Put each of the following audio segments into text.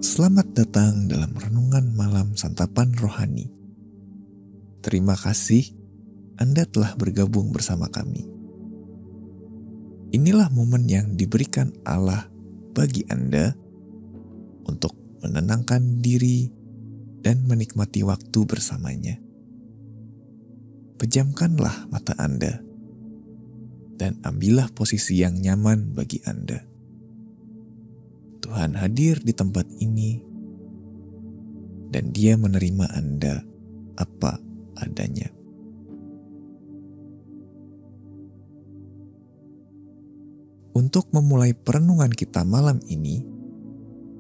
Selamat datang dalam renungan malam santapan rohani. Terima kasih Anda telah bergabung bersama kami. Inilah momen yang diberikan Allah bagi Anda untuk menenangkan diri dan menikmati waktu bersamanya. Pejamkanlah mata Anda dan ambillah posisi yang nyaman bagi Anda. Tuhan hadir di tempat ini dan Dia menerima Anda apa adanya. Untuk memulai perenungan kita malam ini,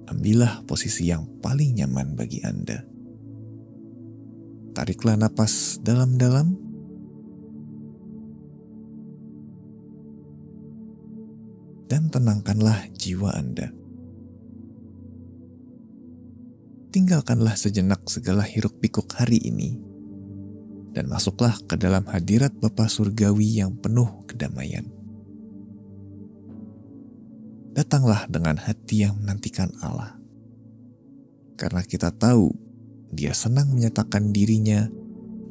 ambillah posisi yang paling nyaman bagi Anda. Tariklah napas dalam-dalam dan tenangkanlah jiwa Anda. Tinggalkanlah sejenak segala hiruk-pikuk hari ini dan masuklah ke dalam hadirat Bapa Surgawi yang penuh kedamaian. Datanglah dengan hati yang menantikan Allah, karena kita tahu Dia senang menyatakan dirinya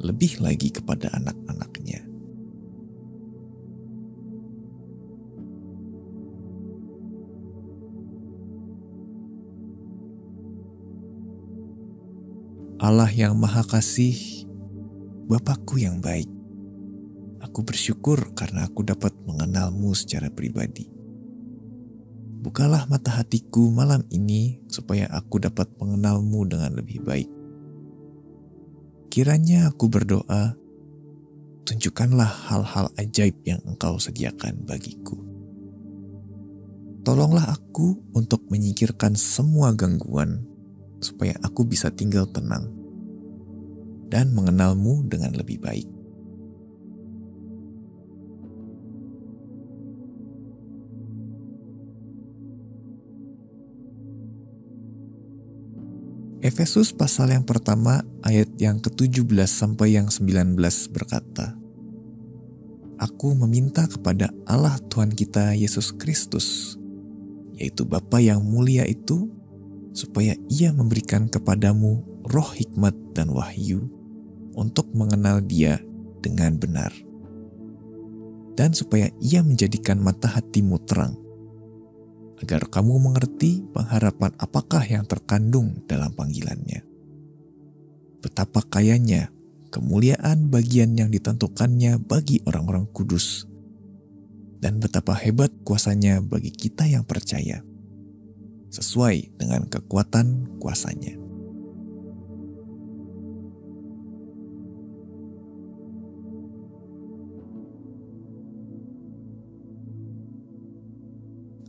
lebih lagi kepada anak-anaknya. Allah yang Maha Kasih, Bapakku yang baik, aku bersyukur karena aku dapat mengenal-Mu secara pribadi. Bukalah mata hatiku malam ini supaya aku dapat mengenal-Mu dengan lebih baik. Kiranya aku berdoa, tunjukkanlah hal-hal ajaib yang Engkau sediakan bagiku. Tolonglah aku untuk menyingkirkan semua gangguan supaya aku bisa tinggal tenang dan mengenal-Mu dengan lebih baik. Efesus pasal yang pertama ayat yang ke-17 sampai yang 19 berkata, Aku meminta kepada Allah Tuhan kita Yesus Kristus, yaitu Bapa yang mulia itu, supaya Ia memberikan kepadamu roh hikmat dan wahyu untuk mengenal Dia dengan benar. Dan supaya Ia menjadikan mata hatimu terang, agar kamu mengerti pengharapan apakah yang terkandung dalam panggilannya. Betapa kayanya kemuliaan bagian yang ditentukannya bagi orang-orang kudus, dan betapa hebat kuasanya bagi kita yang percaya, sesuai dengan kekuatan kuasanya.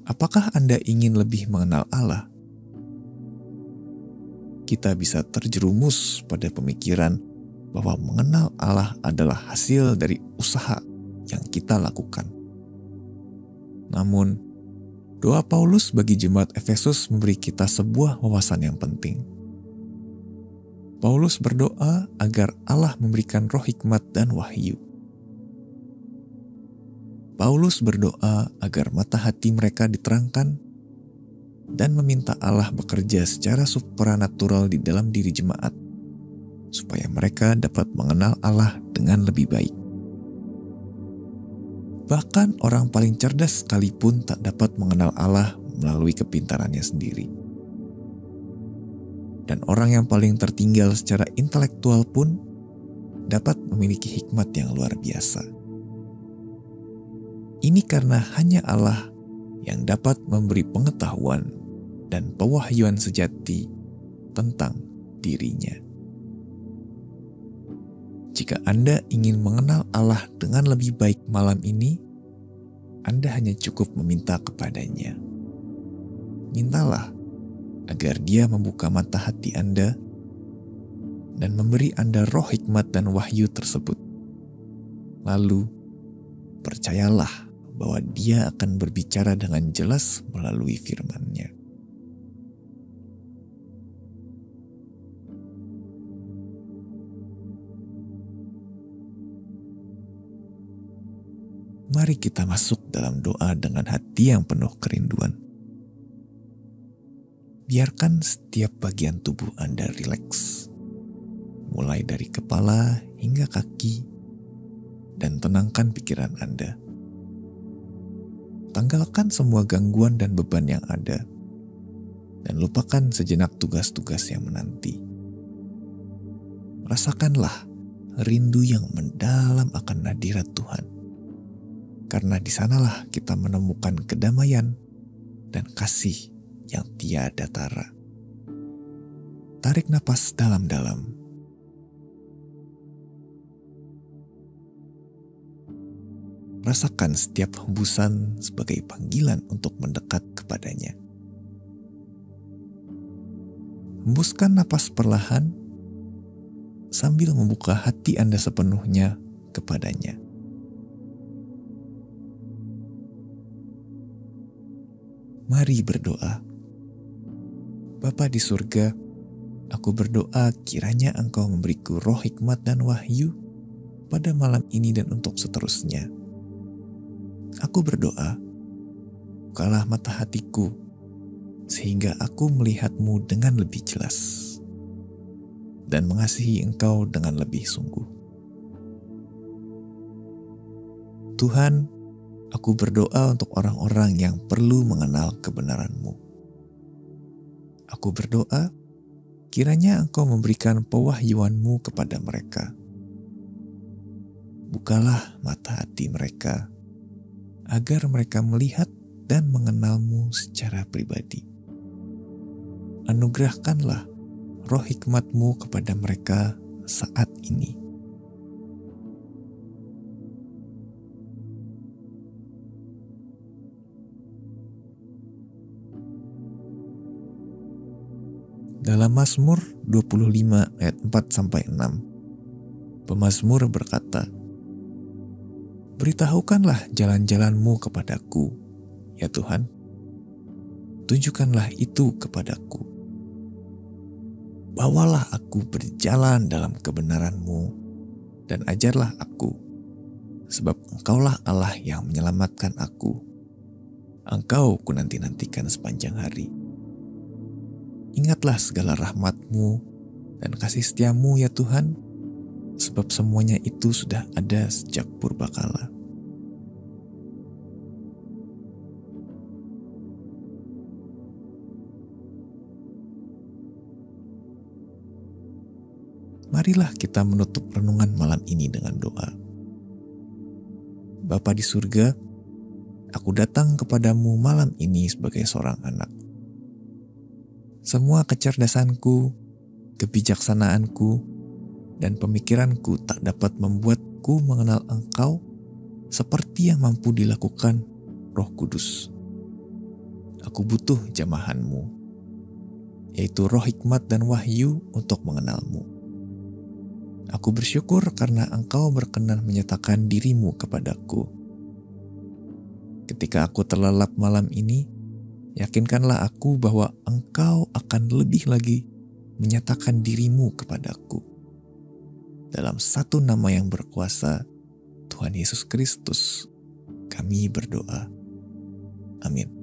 Apakah Anda ingin lebih mengenal Allah? Kita bisa terjerumus pada pemikiran bahwa mengenal Allah adalah hasil dari usaha yang kita lakukan. Namun, doa Paulus bagi jemaat Efesus memberi kita sebuah wawasan yang penting. Paulus berdoa agar Allah memberikan roh hikmat dan wahyu. Paulus berdoa agar mata hati mereka diterangkan dan meminta Allah bekerja secara supranatural di dalam diri jemaat, supaya mereka dapat mengenal Allah dengan lebih baik. Bahkan orang paling cerdas sekalipun tak dapat mengenal Allah melalui kepintarannya sendiri. Dan orang yang paling tertinggal secara intelektual pun dapat memiliki hikmat yang luar biasa. Ini karena hanya Allah yang dapat memberi pengetahuan dan pewahyuan sejati tentang dirinya. Jika Anda ingin mengenal Allah dengan lebih baik malam ini, Anda hanya cukup meminta kepadanya. Mintalah agar Dia membuka mata hati Anda dan memberi Anda roh hikmat dan wahyu tersebut. Lalu, percayalah bahwa Dia akan berbicara dengan jelas melalui firman-Nya. Mari kita masuk dalam doa dengan hati yang penuh kerinduan. Biarkan setiap bagian tubuh Anda rileks, mulai dari kepala hingga kaki, dan tenangkan pikiran Anda. Tanggalkan semua gangguan dan beban yang ada, dan lupakan sejenak tugas-tugas yang menanti. Rasakanlah rindu yang mendalam akan hadirat Tuhan, karena di sanalah kita menemukan kedamaian dan kasih yang tiada tara. Tarik napas dalam-dalam. Rasakan setiap hembusan sebagai panggilan untuk mendekat kepadanya. Hembuskan napas perlahan sambil membuka hati Anda sepenuhnya kepadanya. Mari berdoa. Bapa di surga, aku berdoa kiranya Engkau memberiku roh hikmat dan wahyu pada malam ini dan untuk seterusnya. Aku berdoa, bukalah mata hatiku, sehingga aku melihat-Mu dengan lebih jelas, dan mengasihi Engkau dengan lebih sungguh. Tuhan, aku berdoa untuk orang-orang yang perlu mengenal kebenaran-Mu. Aku berdoa, kiranya Engkau memberikan pewahyuan-Mu kepada mereka. Bukalah mata hati mereka, agar mereka melihat dan mengenal-Mu secara pribadi. Anugerahkanlah roh hikmat-Mu kepada mereka saat ini. Dalam Mazmur 25 ayat 4-6, pemazmur berkata, "Beritahukanlah jalan-jalan-Mu kepadaku, ya Tuhan. Tunjukkanlah itu kepadaku. Bawalah aku berjalan dalam kebenaran-Mu, dan ajarlah aku, sebab Engkaulah Allah yang menyelamatkan aku. Engkau ku nanti-nantikan sepanjang hari. Ingatlah segala rahmat-Mu dan kasih setia-Mu ya Tuhan, sebab semuanya itu sudah ada sejak purbakala." Marilah kita menutup renungan malam ini dengan doa. Bapa di surga, aku datang kepadamu malam ini sebagai seorang anak. Semua kecerdasanku, kebijaksanaanku, dan pemikiranku tak dapat membuatku mengenal Engkau seperti yang mampu dilakukan Roh Kudus. Aku butuh jamahan-Mu, yaitu roh hikmat dan wahyu untuk mengenal-Mu. Aku bersyukur karena Engkau berkenan menyatakan diri-Mu kepadaku. Ketika aku terlelap malam ini, yakinkanlah aku bahwa Engkau akan lebih lagi menyatakan diri-Mu kepadaku. Dalam satu nama yang berkuasa, Tuhan Yesus Kristus, kami berdoa. Amin.